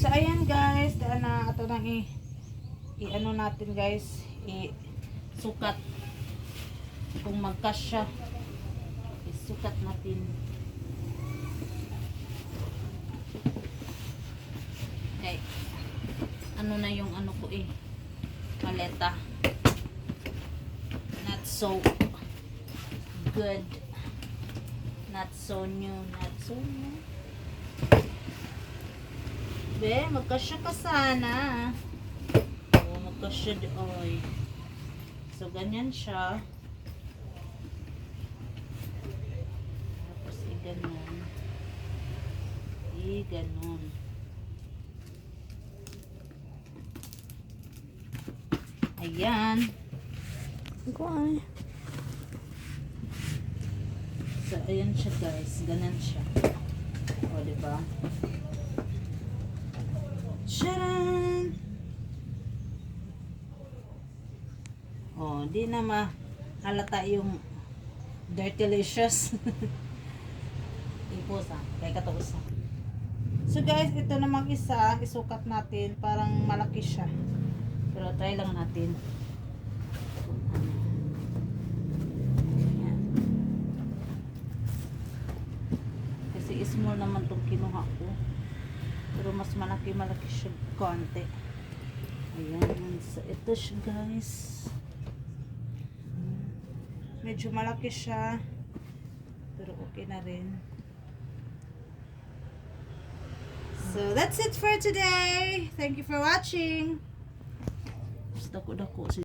So ayan guys, daan na ato nang i-ano natin guys, i-sukat kung magkasya. Isukat natin. Okay. Ano na yung ano ko maleta. Not so good. Not so new. Not so new. Be, magkasya ka sana. Oo, magkasya doon. So, ganyan siya. Tapos, i-ganon. I-ganon. Ayan. Guay. So, ayan siya guys. Ganon siya. O, diba? Charan! Oh, di na mahalata yung dirtylicious. Ipusa. Kaya katuusa. So guys, ito namang isa, isukat natin. Parang malaki siya. Pero try lang natin. Ayan. Kasi small naman itong kinuha ko. Pero mas malaki siya konti. Ayan. So, ito siya guys. Medyo malaki siya. Pero okay na rin. So, that's it for today. Thank you for watching. Basta ko